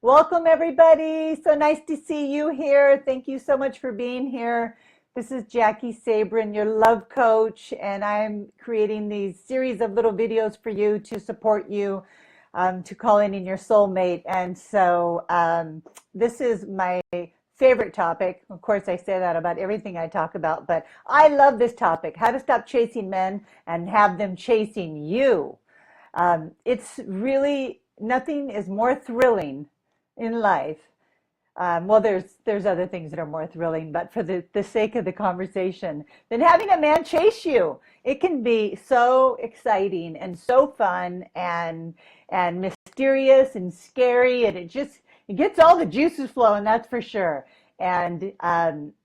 Welcome, everybody. So nice to see you here. Thank you so much for being here. This is Jackie Sabrin, your love coach, and I'm creating these series of little videos for you to support you to call in your soulmate. And so this is my favorite topic. Of course, I say that about everything I talk about, but I love this topic, how to stop chasing men and have them chasing you. It's really nothing is more thrilling in life. Well, there's other things that are more thrilling, but for the sake of the conversation, than having a man chase you. It can be so exciting and so fun and mysterious and scary, and it gets all the juices flowing. That's for sure. And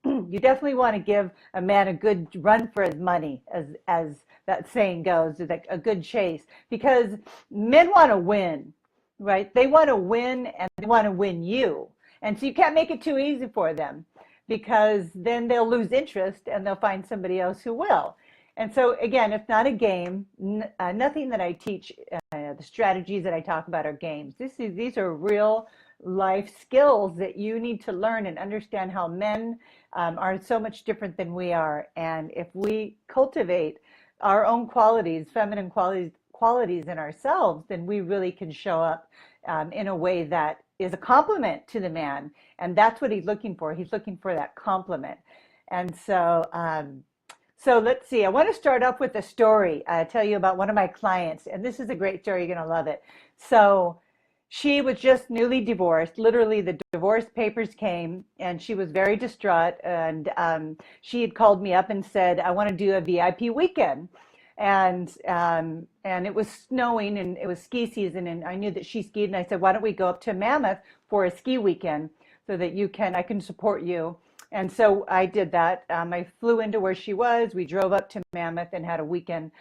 you definitely want to give a man a good run for his money, as that saying goes, like a good chase, because men want to win, right? They want to win and they want to win you. And so you can't make it too easy for them because then they'll lose interest and they'll find somebody else who will. And so again, it's not a game. Nothing that I teach, the strategies that I talk about are games. These are real life skills that you need to learn and understand how men are so much different than we are. And if we cultivate our own qualities, feminine qualities in ourselves, then we really can show up in a way that is a compliment to the man. And that's what he's looking for. He's looking for that compliment. And so let's see. I want to start off with a story. Tell you about one of my clients. And this is a great story. You're going to love it. So she was just newly divorced. Literally, the divorce papers came, and she was very distraught. And she had called me up and said, "I want to do a VIP weekend." And it was snowing, and it was ski season, and I knew that she skied. And I said, "Why don't we go up to Mammoth for a ski weekend so that I can support you?" And so I did that. I flew into where she was. We drove up to Mammoth and had a weekend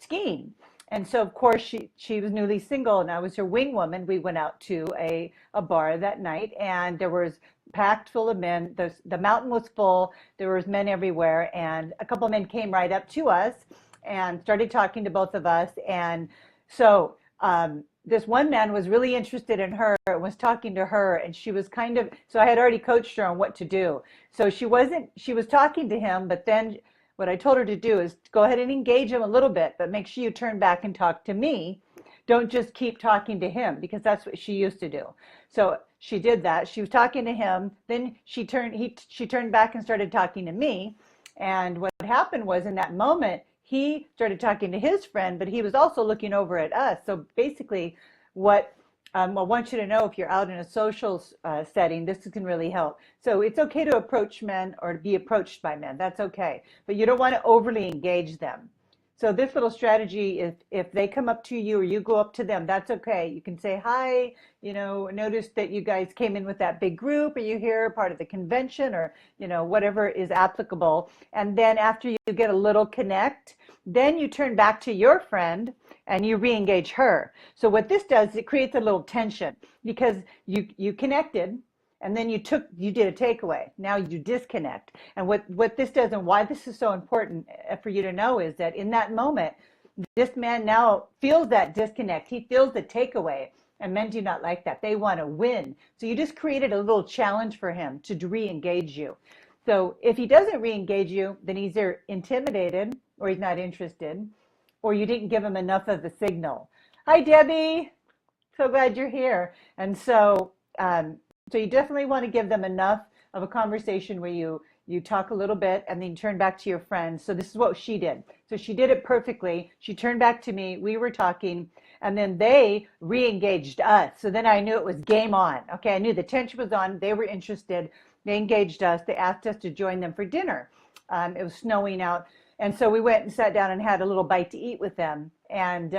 skiing. And so, of course, she was newly single, and I was her wing woman. We went out to a bar that night, and there was packed full of men. The mountain was full. There was men everywhere, and a couple of men came right up to us and started talking to both of us. And so this one man was really interested in her and was talking to her, and she was so I had already coached her on what to do. So she was talking to him, but then what I told her to do is go ahead and engage him a little bit, but make sure you turn back and talk to me. Don't just keep talking to him, because that's what she used to do. So she did that. She was talking to him. Then she turned back and started talking to me. And what happened was, in that moment, he started talking to his friend, but he was also looking over at us. So basically, what I want you to know, if you're out in a social setting, this can really help. So it's okay to approach men or to be approached by men. That's okay. But you don't want to overly engage them. So this little strategy is, if they come up to you or you go up to them, that's okay. You can say, "Hi, notice that you guys came in with that big group. Are you here part of the convention?" Or, whatever is applicable. And then after you get a little connect, then you turn back to your friend and you re-engage her. So what this does is it creates a little tension, because you connected, and then you did a takeaway. Now you disconnect. And what this does, and why this is so important for you to know, is that in that moment, this man now feels that disconnect. He feels the takeaway. And men do not like that. They want to win. So you just created a little challenge for him to re-engage you. So if he doesn't re-engage you, then he's either intimidated, or he's not interested, or you didn't give him enough of the signal. Hi, Debbie. So glad you're here. And so you definitely want to give them enough of a conversation where you talk a little bit and then you turn back to your friends. So this is what she did. So she did it perfectly. She turned back to me. We were talking, and then they re-engaged us. So then I knew it was game on. Okay, I knew the tension was on. They were interested. They engaged us. They asked us to join them for dinner. It was snowing out. And so we went and sat down and had a little bite to eat with them. And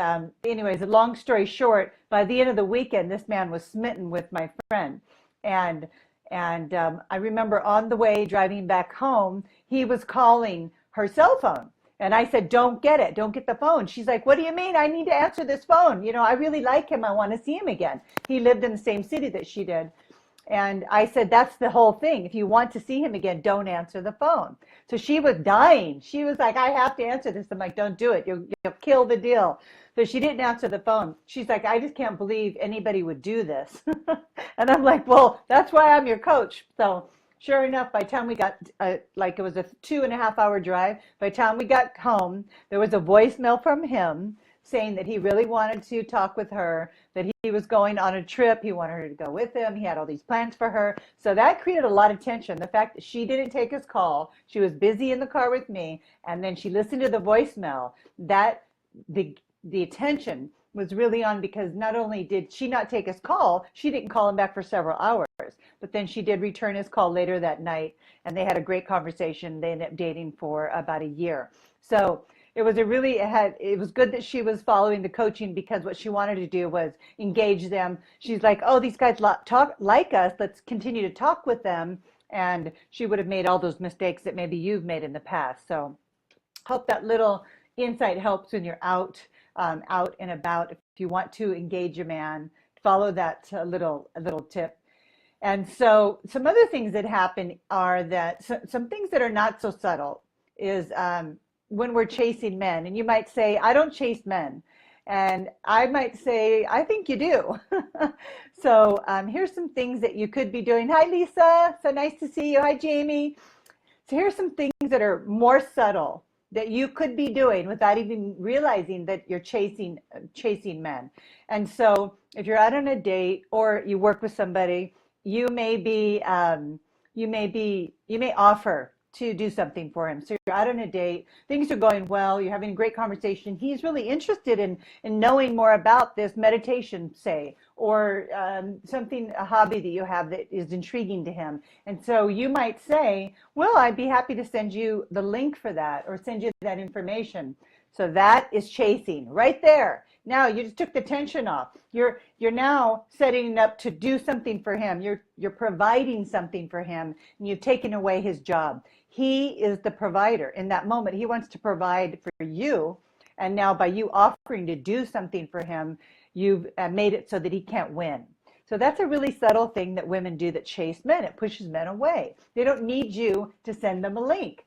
anyways, a long story short, by the end of the weekend, this man was smitten with my friend. And I remember on the way driving back home, he was calling her cell phone. And I said, "Don't get it. Don't get the phone." She's like, "What do you mean? I need to answer this phone. I really like him. I want to see him again." He lived in the same city that she did. And I said, that's the whole thing. If you want to see him again, don't answer the phone. So she was dying. She was like, I have to answer this. I'm like, don't do it. You'll kill the deal. So she didn't answer the phone. She's like, I just can't believe anybody would do this. And I'm like, well, that's why I'm your coach. So sure enough, by the time we got, like it was a 2.5 hour drive, by the time we got home, there was a voicemail from him saying that he really wanted to talk with her, that he was going on a trip. He wanted her to go with him. He had all these plans for her. So that created a lot of tension. The fact that she didn't take his call, she was busy in the car with me, and then she listened to the voicemail, that the attention was really on, because not only did she not take his call, she didn't call him back for several hours. But then she did return his call later that night, and they had a great conversation. They ended up dating for about a year. So it was good that she was following the coaching, because what she wanted to do was engage them. She's like, oh, these guys talk like us, let's continue to talk with them. And she would have made all those mistakes that maybe you've made in the past. So hope that little insight helps when you're out and about. If you want to engage a man, follow that little tip. And so some other things that happen are that some things that are not so subtle is when we're chasing men. And you might say, I don't chase men. And I might say, I think you do. So here's some things that you could be doing. Hi, Lisa. So nice to see you. Hi, Jamie. So here's some things that are more subtle that you could be doing without even realizing that you're chasing men. And so if you're out on a date or you work with somebody, you may offer to do something for him. So you're out on a date, things are going well, you're having a great conversation. He's really interested in knowing more about this meditation, say, or a hobby that you have that is intriguing to him. And so you might say, well, I'd be happy to send you the link for that or send you that information. So that is chasing right there. Now you just took the tension off. You're now setting up to do something for him. You're providing something for him, and you've taken away his job. He is the provider in that moment. He wants to provide for you, and now by you offering to do something for him, you've made it so that he can't win. So that's a really subtle thing that women do that chase men. It pushes men away. They don't need you to send them a link.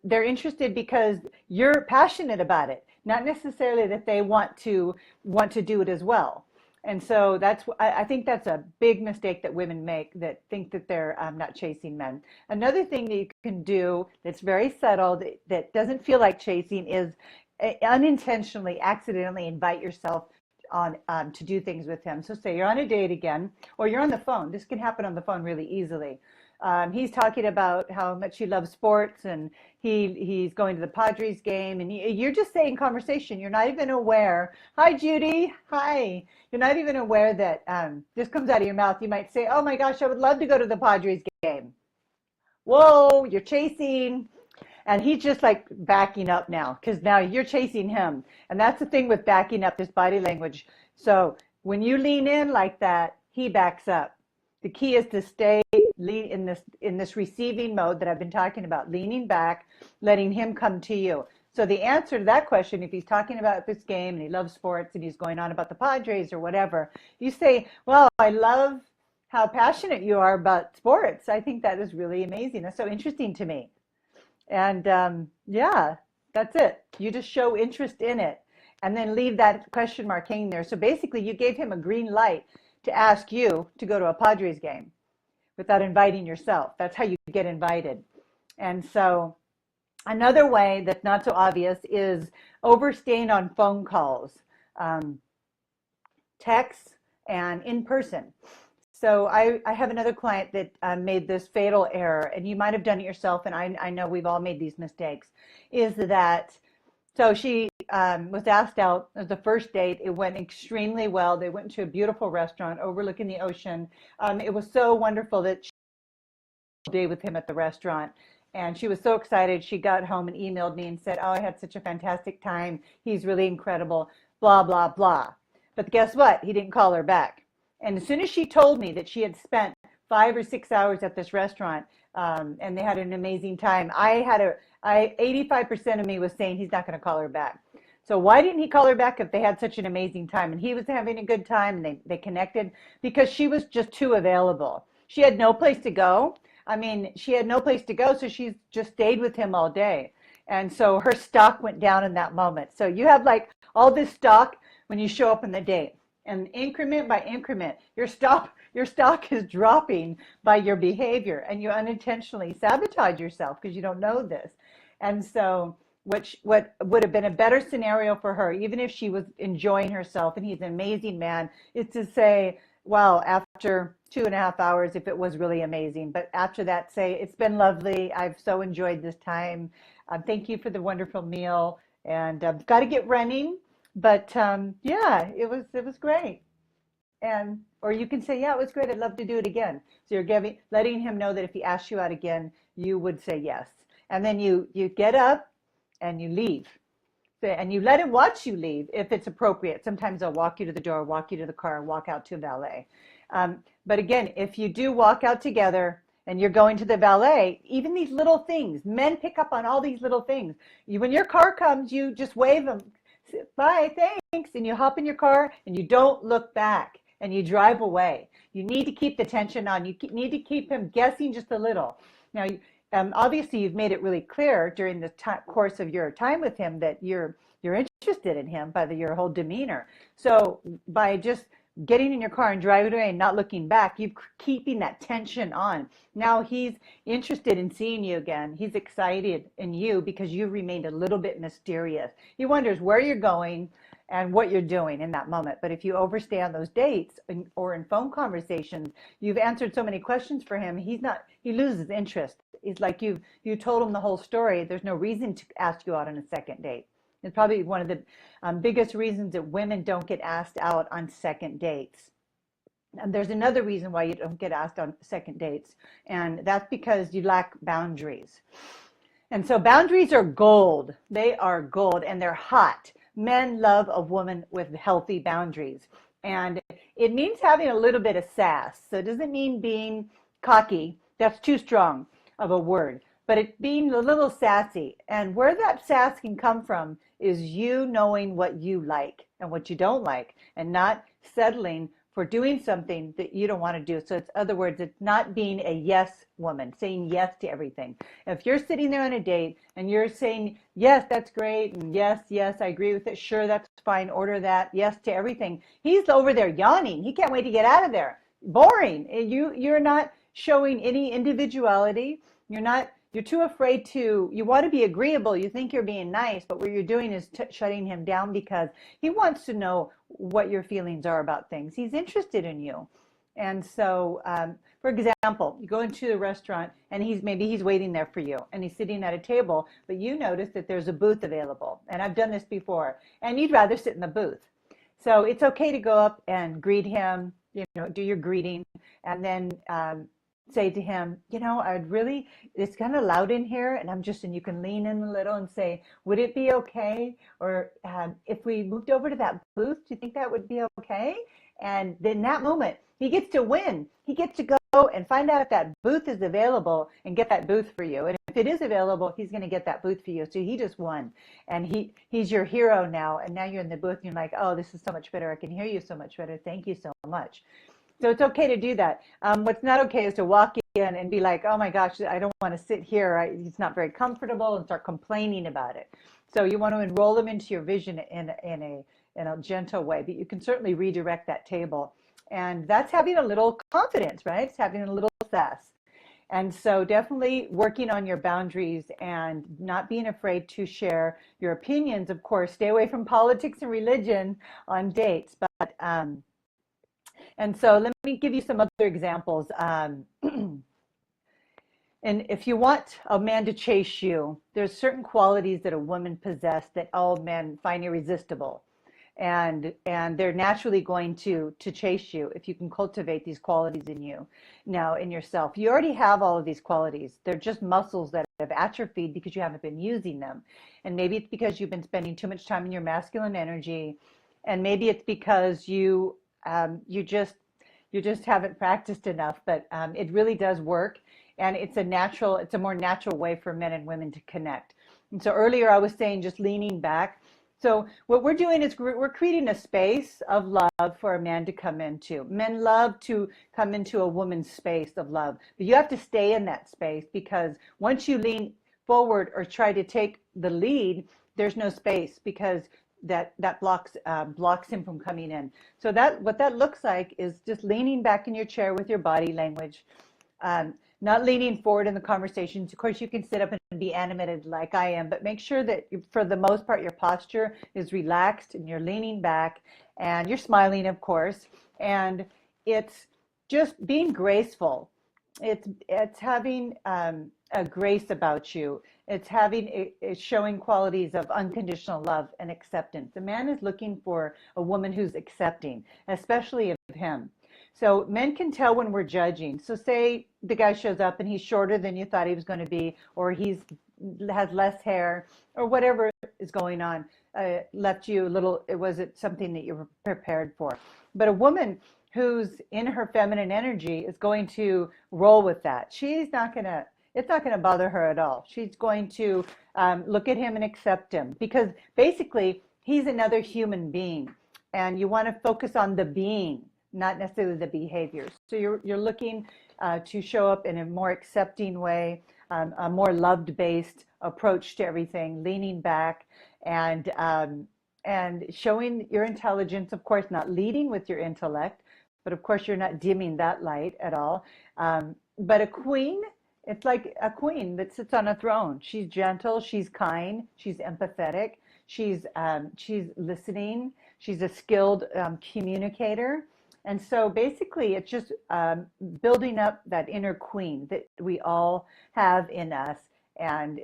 They're interested because you're passionate about it, not necessarily that they want to do it as well. And so I think that's a big mistake that women make, that think that they're not chasing men. Another thing that you can do that's very subtle, that doesn't feel like chasing, is unintentionally, accidentally invite yourself on to do things with him. So say you're on a date again, or you're on the phone. This can happen on the phone really easily. He's talking about how much he loves sports, and he's going to the Padres game, and you're just saying conversation. You're not even aware. Hi, Judy. Hi. You're not even aware that this comes out of your mouth. You might say, oh my gosh, I would love to go to the Padres game. Whoa, you're chasing. And he's just like backing up now, because now you're chasing him. And that's the thing with backing up, this body language. So when you lean in like that, he backs up. The key is to stay in this receiving mode that I've been talking about, leaning back, letting him come to you. So the answer to that question, if he's talking about this game and he loves sports and he's going on about the Padres or whatever, you say, well, I love how passionate you are about sports. I think that is really amazing. That's so interesting to me. And yeah, that's it. You just show interest in it and then leave that question mark hanging there. So basically, you gave him a green light to ask you to go to a Padres game without inviting yourself. That's how you get invited. And so another way that's not so obvious is overstaying on phone calls, texts, and in person. So I have another client that made this fatal error, and you might have done it yourself, and I know we've all made these mistakes, is that, so she was asked out as the first date. It went extremely well. They went to a beautiful restaurant overlooking the ocean. It was so wonderful that she day with him at the restaurant. And she was so excited. She got home and emailed me and said, oh, I had such a fantastic time. He's really incredible, blah, blah, blah. But guess what? He didn't call her back. And as soon as she told me that she had spent 5 or 6 hours at this restaurant and they had an amazing time, 85% of me was saying he's not going to call her back. So why didn't he call her back if they had such an amazing time and he was having a good time and they connected? Because she was just too available. She had no place to go. I mean, she had no place to go, so she's just stayed with him all day. And so her stock went down in that moment. So you have like all this stock when you show up on the date. And increment by increment, your stock is dropping by your behavior, and you unintentionally sabotage yourself because you don't know this. And so what would have been a better scenario for her, even if she was enjoying herself and he's an amazing man, is to say, well, after 2.5 hours, if it was really amazing, but after that, say, it's been lovely. I've so enjoyed this time. Thank you for the wonderful meal. And I've got to get running. But yeah, it was great. And or you can say, yeah, it was great. I'd love to do it again. So you're letting him know that if he asks you out again, you would say yes. And then you get up and you leave. And you let him watch you leave if it's appropriate. Sometimes I'll walk you to the door, walk you to the car, walk out to valet. But again, if you do walk out together and you're going to the valet, even these little things, men pick up on all these little things. When your car comes, you just wave them, bye, thanks, and you hop in your car and you don't look back and you drive away. You need to keep the tension on. You need to keep him guessing just a little. Now, obviously, you've made it really clear during the course of your time with him that you're interested in him by your whole demeanor. So by just getting in your car and driving away and not looking back, you're keeping that tension on. Now he's interested in seeing you again. He's excited in you because you've remained a little bit mysterious. He wonders where you're going and what you're doing in that moment. But if you overstay on those dates or in phone conversations, you've answered so many questions for him. He loses interest. It's like you told him the whole story. There's no reason to ask you out on a second date. It's probably one of the biggest reasons that women don't get asked out on second dates. And there's another reason why you don't get asked on second dates, and that's because you lack boundaries. And so boundaries are gold. They are gold and they're hot. Men love a woman with healthy boundaries. And it means having a little bit of sass. So it doesn't mean being cocky. That's too strong of a word. But it being a little sassy. And where that sass can come from is you knowing what you like and what you don't like and not settling for doing something that you don't want to do. So it's other words, it's not being a yes woman, saying yes to everything. If you're sitting there on a date and you're saying, yes, that's great, and yes, yes, I agree with it, sure, that's fine, order that, yes to everything, he's over there yawning. He can't wait to get out of there. Boring. You're not showing any individuality. You're too afraid you want to be agreeable. You think you're being nice, but what you're doing is shutting him down because he wants to know what your feelings are about things. He's interested in you. And so, for example, you go into a restaurant and maybe he's waiting there for you and he's sitting at a table, but you notice that there's a booth available. And I've done this before, and you'd rather sit in the booth. So it's okay to go up and greet him, do your greeting, and then say to him, it's kind of loud in here, and you can lean in a little and say, would it be okay? Or if we moved over to that booth, do you think that would be okay? And then that moment, he gets to win. He gets to go and find out if that booth is available and get that booth for you. And if it is available, he's going to get that booth for you. So he just won. And he's your hero now. And now you're in the booth and you're like, oh, this is so much better. I can hear you so much better. Thank you so much. So it's okay to do that. What's not okay is to walk in and be like, oh my gosh, I don't want to sit here. It's not very comfortable, and start complaining about it. So you want to enroll them into your vision in a gentle way, but you can certainly redirect that table. And that's having a little confidence, right? It's having a little sass. And so definitely working on your boundaries and not being afraid to share your opinions. Of course, stay away from politics and religion on dates, but and so let me give you some other examples. And if you want a man to chase you, there's certain qualities that a woman possesses that all men find irresistible. And they're naturally going to chase you if you can cultivate these qualities in you. Now, in yourself, you already have all of these qualities. They're just muscles that have atrophied because you haven't been using them. And maybe it's because you've been spending too much time in your masculine energy. And maybe it's because you just haven't practiced enough, but it really does work. And it's a more natural way for men and women to connect. And so earlier I was saying just leaning back. So what we're doing is we're creating a space of love for a man to come into. Men love to come into a woman's space of love, but you have to stay in that space, because once you lean forward or try to take the lead, there's no space, because that blocks him from coming in. So that what that looks like is just leaning back in your chair with your body language, not leaning forward in the conversations. Of course, you can sit up and be animated like I am, but make sure that for the most part, your posture is relaxed and you're leaning back and you're smiling, of course. And it's just being graceful. It's having a grace about you. It's showing qualities of unconditional love and acceptance. A man is looking for a woman who's accepting, especially of him. So men can tell when we're judging. So say the guy shows up and he's shorter than you thought he was going to be, or he's has less hair, or whatever is going on, left you a little. It wasn't something that you were prepared for. But a woman who's in her feminine energy is going to roll with that. She's not going to. It's not going to bother her at all. She's going to look at him and accept him, because basically he's another human being, and you want to focus on the being, not necessarily the behaviors. So you're looking to show up in a more accepting way, a more loved-based approach to everything, leaning back and showing your intelligence. Of course, not leading with your intellect, but of course you're not dimming that light at all. But a queen, it's like a queen that sits on a throne. She's gentle, she's kind, she's empathetic, she's listening, she's a skilled communicator. And so basically, it's just building up that inner queen that we all have in us. And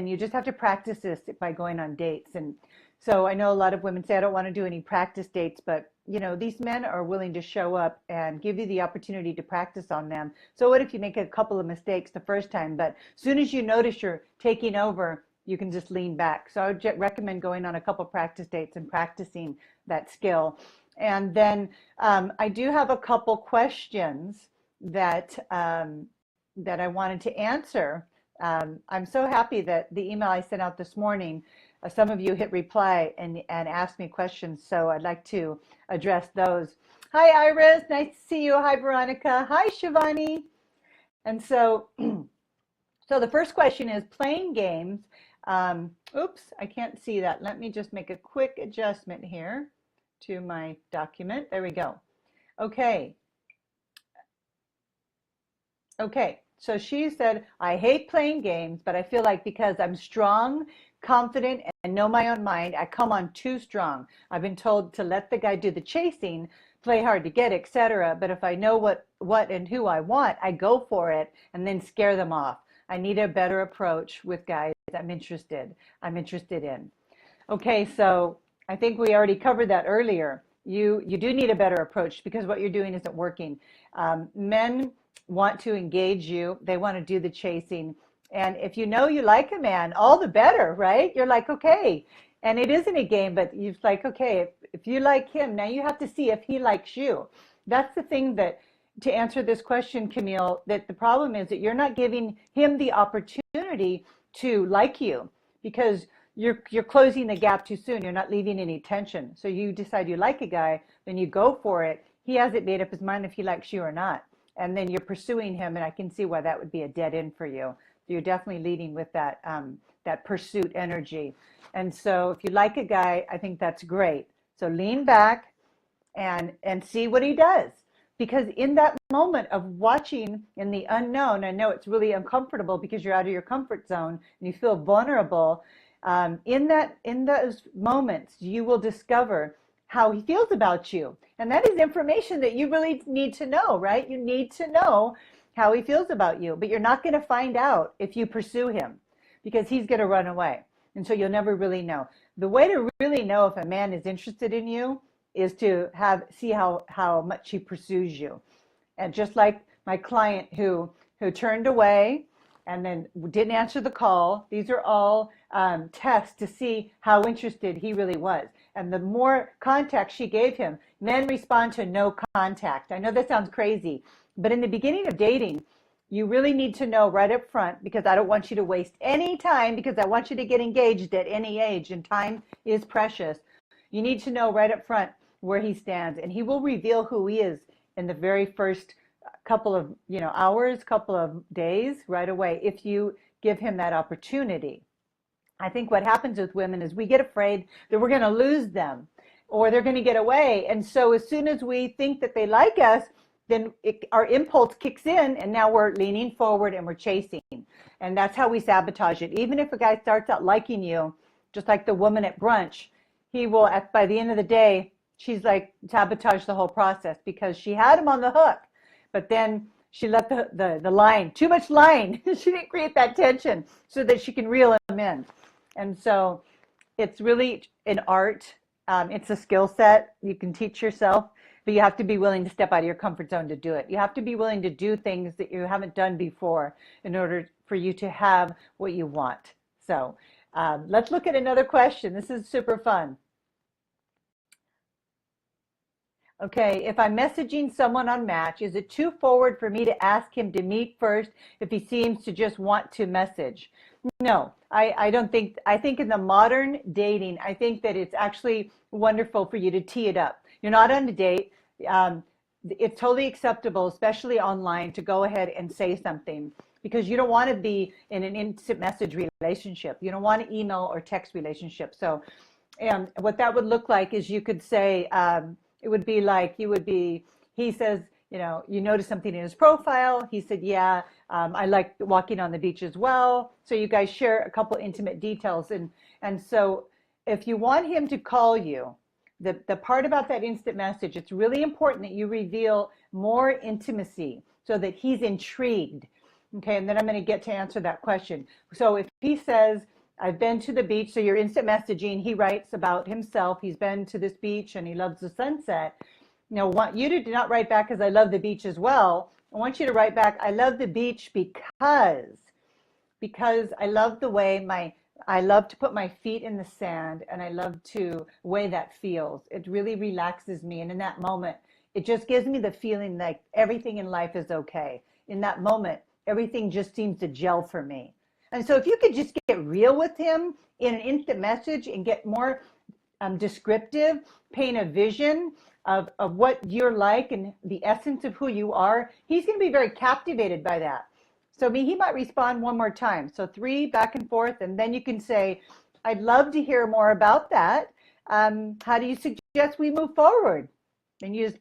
you just have to practice this by going on dates. And so I know a lot of women say, I don't want to do any practice dates, but these men are willing to show up and give you the opportunity to practice on them. So what if you make a couple of mistakes the first time, but as soon as you notice you're taking over, you can just lean back. So I would recommend going on a couple practice dates and practicing that skill. And then I do have a couple questions that that I wanted to answer. I'm so happy that the email I sent out this morning, some of you hit reply and asked me questions, so I'd like to address those. Hi, Iris. Nice to see you. Hi, Veronica. Hi, Shivani. And so, so the first question is playing games. Oops, I can't see that. Let me just make a quick adjustment here to my document. There we go. Okay. Okay. So she said, I hate playing games, but I feel like because I'm strong, confident, and know my own mind, I come on too strong. I've been told to let the guy do the chasing, play hard to get, etc. But if I know what and who I want, I go for it and then scare them off. I need a better approach with guys I'm interested in. Okay, so I think we already covered that earlier. You do need a better approach, because what you're doing isn't working. Men want to engage you. They want to do the chasing. And if you know you like a man, all the better, right? You're like, okay. And it isn't a game, but you're like, okay, if you like him, now you have to see if he likes you. That's the thing that, to answer this question, Camille, that the problem is that you're not giving him the opportunity to like you, because you're closing the gap too soon. You're not leaving any tension. So you decide you like a guy, then you go for it. He hasn't made up his mind if he likes you or not. And then you're pursuing him, and I can see why that would be a dead end for you. You're definitely leading with that that pursuit energy. And so if you like a guy, I think that's great. So lean back and see what he does. Because in that moment of watching in the unknown, I know it's really uncomfortable because you're out of your comfort zone and you feel vulnerable. In those moments, you will discover how he feels about you. And that is information that you really need to know, right? You need to know how he feels about you, but you're not going to find out if you pursue him, because he's going to run away. And so you'll never really know. The way to really know if a man is interested in you is to see how much he pursues you. And just like my client who turned away and then didn't answer the call, these are all tests to see how interested he really was. And the more contact she gave him, men respond to no contact. I know that sounds crazy, but in the beginning of dating, you really need to know right up front, because I don't want you to waste any time, because I want you to get engaged at any age, and time is precious. You need to know right up front where he stands, and he will reveal who he is in the very first couple of hours, couple of days, right away, if you give him that opportunity. I think what happens with women is we get afraid that we're going to lose them or they're going to get away. And so as soon as we think that they like us, then our impulse kicks in, and now we're leaning forward and we're chasing. And that's how we sabotage it. Even if a guy starts out liking you, just like the woman at brunch, he will, by the end of the day, she's like sabotage the whole process because she had him on the hook, but then she let the line, too much line. She didn't create that tension so that she can reel him in. And so it's really an art. It's a skill set you can teach yourself, but you have to be willing to step out of your comfort zone to do it. You have to be willing to do things that you haven't done before in order for you to have what you want. So let's look at another question. This is super fun. Okay, if I'm messaging someone on Match, is it too forward for me to ask him to meet first if he seems to just want to message? No, I don't think, I think in the modern dating, I think that it's actually wonderful for you to tee it up. You're not on a date. Um, it's totally acceptable, especially online, to go ahead and say something because you don't want to be in an instant message relationship. You don't want an email or text relationship. So, and what that would look like is you could say, it would be like he says, you notice something in his profile. He said, yeah, I like walking on the beach as well. So you guys share a couple intimate details. And so if you want him to call you, the part about that instant message, it's really important that you reveal more intimacy so that he's intrigued. Okay, and then I'm going to get to answer that question. So if he says, I've been to the beach, so you're instant messaging, he writes about himself, he's been to this beach and he loves the sunset. I want you to not write back as I love the beach as well. I want you to write back, I love the beach because I love the way I love to put my feet in the sand, and I love to way that feels. It really relaxes me, and in that moment, it just gives me the feeling like everything in life is okay. In that moment, everything just seems to gel for me. And so if you could just get real with him in an instant message and get more descriptive, paint a vision of what you're like and the essence of who you are, he's going to be very captivated by that. So he might respond one more time. So 3 back and forth, and then you can say, I'd love to hear more about that. How do you suggest we move forward? And you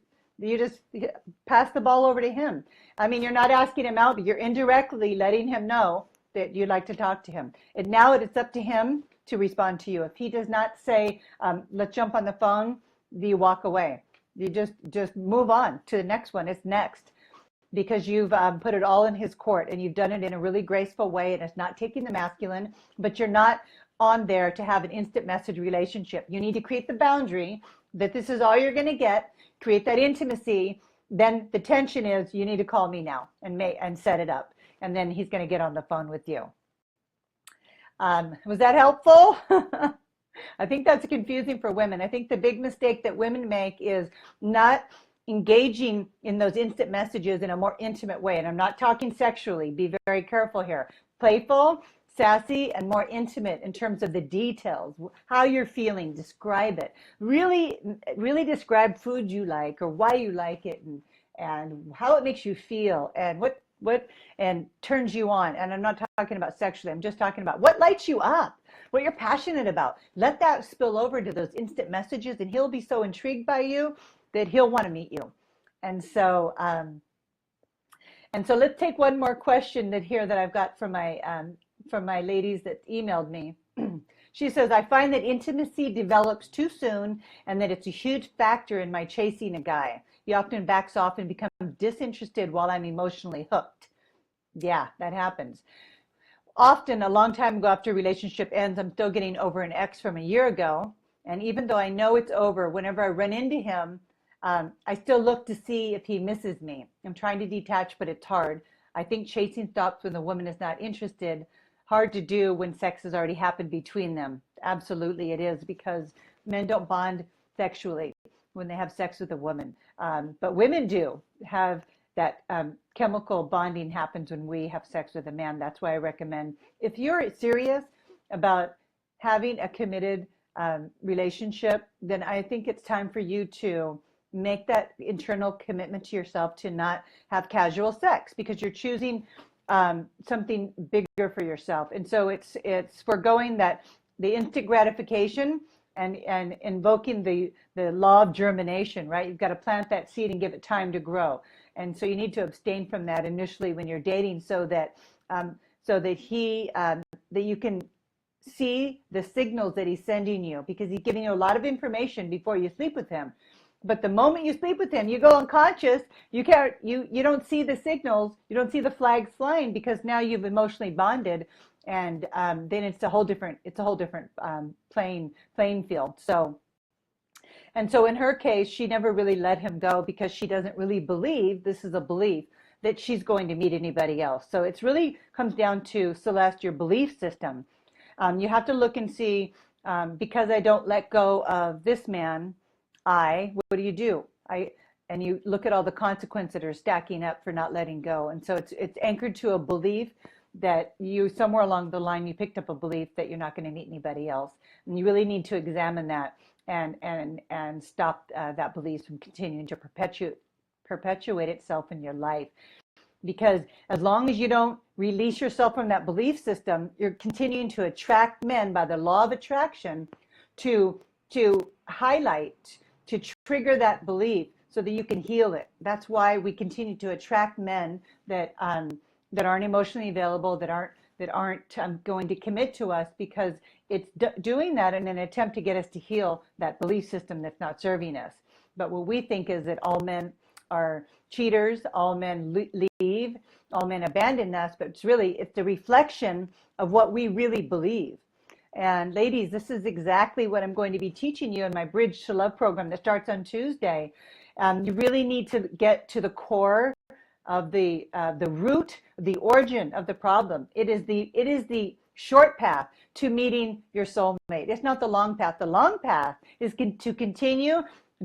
just pass the ball over to him. I mean, you're not asking him out, but you're indirectly letting him know that you'd like to talk to him. And now it's up to him to respond to you. If he does not say, let's jump on the phone, you walk away. You just move on to the next one. It's next, because you've put it all in his court, and you've done it in a really graceful way, and it's not taking the masculine, but you're not on there to have an instant message relationship. You need to create the boundary that this is all you're going to get, create that intimacy. Then the tension is you need to call me now and set it up. And then he's going to get on the phone with you. Was that helpful? I think that's confusing for women. I think the big mistake that women make is not engaging in those instant messages in a more intimate way. And I'm not talking sexually. Be very careful here. Playful, sassy, and more intimate in terms of the details, how you're feeling, describe it. Really, really describe food you like or why you like it, and how it makes you feel, and what and turns you on. And I'm not talking about sexually. I'm just talking about what lights you up, what you're passionate about. Let that spill over to those instant messages, and he'll be so intrigued by you that he'll want to meet you. And so let's take one more question that I've got from my ladies that emailed me. She says, I find that intimacy develops too soon, and that it's a huge factor in my chasing a guy. He often backs off and becomes disinterested while I'm emotionally hooked. Yeah, that happens. Often, a long time ago after a relationship ends, I'm still getting over an ex from a year ago. And even though I know it's over, whenever I run into him, I still look to see if he misses me. I'm trying to detach, but it's hard. I think chasing stops when the woman is not interested. Hard to do when sex has already happened between them. Absolutely it is, because men don't bond sexually when they have sex with a woman. But women do have that chemical bonding happens when we have sex with a man. That's why I recommend, if you're serious about having a committed relationship, then I think it's time for you to make that internal commitment to yourself to not have casual sex, because you're choosing something bigger for yourself. And so it's foregoing that the instant gratification and invoking the law of germination, right? You've got to plant that seed and give it time to grow. And so you need to abstain from that initially when you're dating, so that that you can see the signals that he's sending you, because he's giving you a lot of information before you sleep with him. But the moment you sleep with him, you go unconscious. You don't see the signals. You don't see the flags flying, because now you've emotionally bonded, and then it's a whole different playing field. So in her case, she never really let him go, because she doesn't really believe, this is a belief, that she's going to meet anybody else. So it's really comes down to, Celeste, your belief system. You have to look and see, because I don't let go of this man, what do? And you look at all the consequences that are stacking up for not letting go. And so it's anchored to a belief that you, somewhere along the line, you picked up a belief that you're not going to meet anybody else. And you really need to examine that and stop that belief from continuing to perpetuate itself in your life. Because as long as you don't release yourself from that belief system, you're continuing to attract men by the law of attraction to highlight, to trigger that belief so that you can heal it. That's why we continue to attract men that aren't emotionally available, that aren't going to commit to us, because it's doing that in an attempt to get us to heal that belief system that's not serving us. But what we think is that all men are cheaters, all men leave, all men abandon us, but it's the reflection of what we really believe. And ladies, this is exactly what I'm going to be teaching you in my Bridge to Love program that starts on Tuesday. You really need to get to the core of the root, the origin of the problem. It is the short path to meeting your soulmate. It's not the long path. The long path is to continue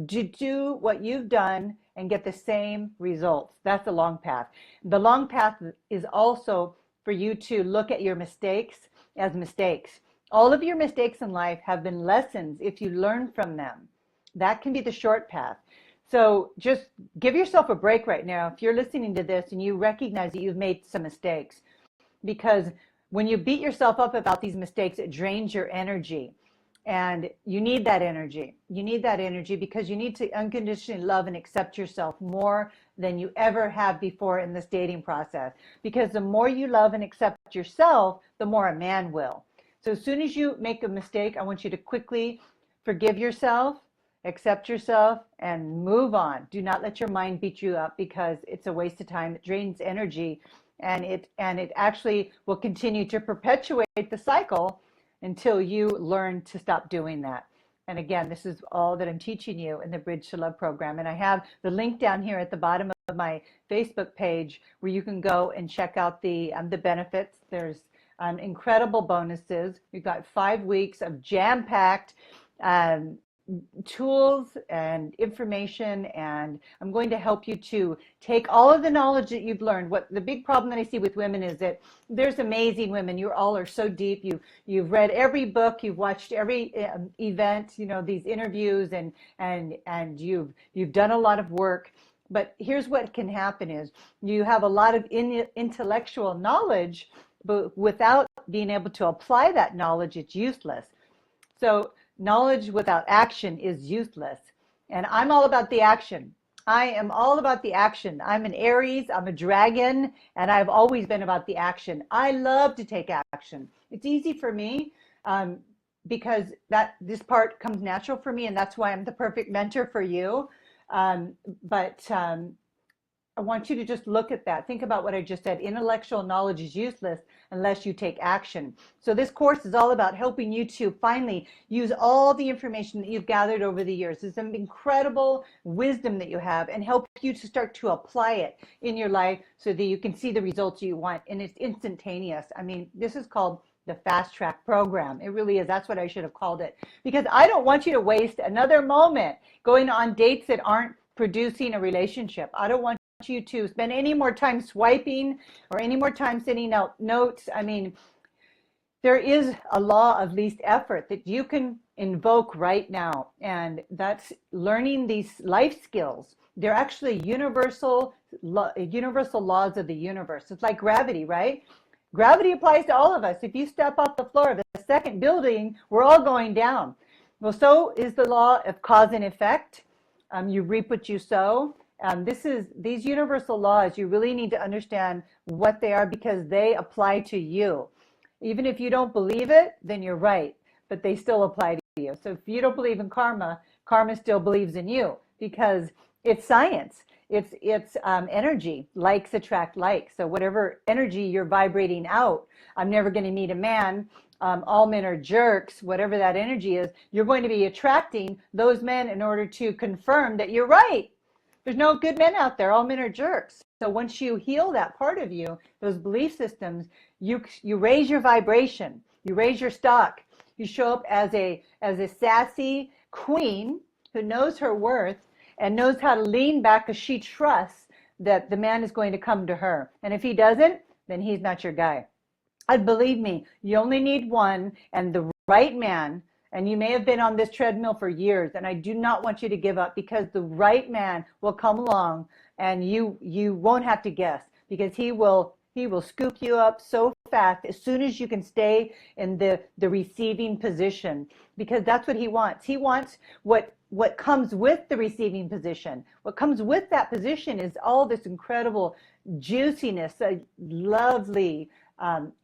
to do what you've done and get the same results. That's the long path. The long path is also for you to look at your mistakes as mistakes. All of your mistakes in life have been lessons if you learn from them. That can be the short path. So just give yourself a break right now if you're listening to this and you recognize that you've made some mistakes. Because when you beat yourself up about these mistakes, it drains your energy. And you need that energy. You need that energy because you need to unconditionally love and accept yourself more than you ever have before in this dating process. Because the more you love and accept yourself, the more a man will. So as soon as you make a mistake, I want you to quickly forgive yourself, accept yourself, and move on. Do not let your mind beat you up, because it's a waste of time. It drains energy, and it actually will continue to perpetuate the cycle until you learn to stop doing that. And again, this is all that I'm teaching you in the Bridge to Love program. And I have the link down here at the bottom of my Facebook page where you can go and check out the benefits. There's incredible bonuses. We've got 5 weeks of jam-packed tools and information, and I'm going to help you to take all of the knowledge that you've learned. What the big problem that I see with women is that there's amazing women. You all are so deep. You've read every book, you've watched every event, these interviews, and you've done a lot of work. But here's what can happen is you have a lot of intellectual knowledge, but without being able to apply that knowledge, it's useless. So knowledge without action is useless. And I'm all about the action. I am all about the action. I'm an Aries, I'm a dragon, and I've always been about the action. I love to take action. It's easy for me because this part comes natural for me, and that's why I'm the perfect mentor for you. But I want you to just look at that. Think about what I just said. Intellectual knowledge is useless unless you take action. So this course is all about helping you to finally use all the information that you've gathered over the years. There's some incredible wisdom that you have, and help you to start to apply it in your life so that you can see the results you want. And it's instantaneous. I mean, this is called the fast track program. It really is. That's what I should have called it. Because I don't want you to waste another moment going on dates that aren't producing a relationship. I don't want you to spend any more time swiping or any more time sending out notes. I mean, there is a law of least effort that you can invoke right now, and that's learning these life skills. They're actually universal laws of the universe. It's like gravity, right? Gravity applies to all of us. If you step off the floor of the second building, we're all going down. Well, so is the law of cause and effect. You reap what you sow. These universal laws, you really need to understand what they are because they apply to you. Even if you don't believe it, then you're right, but they still apply to you. So if you don't believe in karma, karma still believes in you because it's science. It's energy. Likes attract likes. So whatever energy you're vibrating out, I'm never going to meet a man. All men are jerks. Whatever that energy is, you're going to be attracting those men in order to confirm that you're right. There's no good men out there. All men are jerks. So once you heal that part of you, those belief systems, you raise your vibration, you raise your stock. You show up as a sassy queen who knows her worth and knows how to lean back because she trusts that the man is going to come to her. And if he doesn't, then he's not your guy. And believe me, you only need one, and the right man. And you may have been on this treadmill for years, and I do not want you to give up because the right man will come along and you won't have to guess because he will scoop you up so fast as soon as you can stay in the receiving position, because that's what he wants. He wants what comes with the receiving position. What comes with that position is all this incredible juiciness, a lovely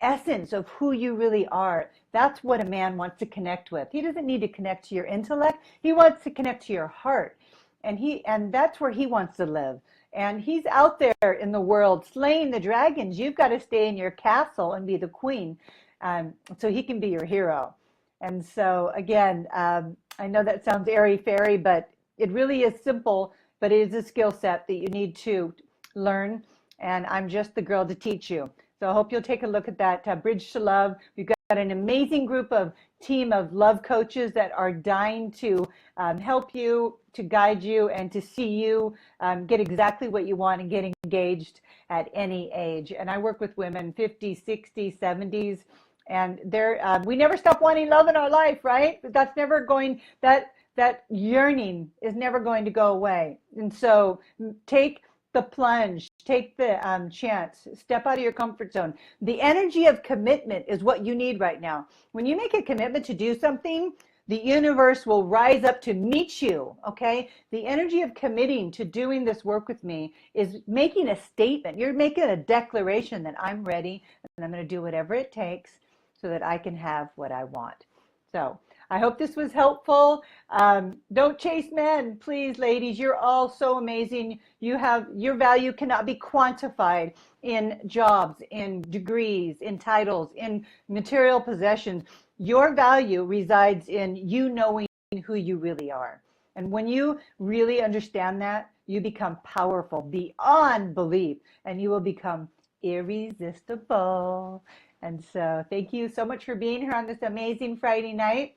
essence of who you really are. That's what a man wants to connect with. He doesn't need to connect to your intellect. He wants to connect to your heart. And that's where he wants to live. And he's out there in the world slaying the dragons. You've got to stay in your castle and be the queen, so he can be your hero. And so again, I know that sounds airy-fairy, but it really is simple, but it is a skill set that you need to learn. And I'm just the girl to teach you. So I hope you'll take a look at that Bridge to Love. We've got an amazing team of love coaches that are dying to help you, to guide you, and to see you get exactly what you want and get engaged at any age. And I work with women 50s, 60s, 70s, and we never stop wanting love in our life, right? That's never going, that yearning is never going to go away. And so take the plunge, take the chance, step out of your comfort zone. The energy of commitment is what you need right now. When you make a commitment to do something, the universe will rise up to meet you, okay? The energy of committing to doing this work with me is making a statement. You're making a declaration that I'm ready and I'm going to do whatever it takes so that I can have what I want. So I hope this was helpful. Don't chase men, please, ladies. You're all so amazing. Your value cannot be quantified in jobs, in degrees, in titles, in material possessions. Your value resides in you knowing who you really are. And when you really understand that, you become powerful beyond belief, and you will become irresistible. And so thank you so much for being here on this amazing Friday night.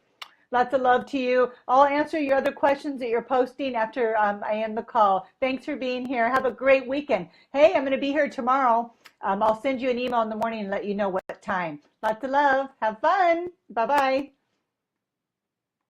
Lots of love to you. I'll answer your other questions that you're posting after I end the call. Thanks for being here. Have a great weekend. Hey, I'm going to be here tomorrow. I'll send you an email in the morning and let you know what time. Lots of love. Have fun. Bye-bye.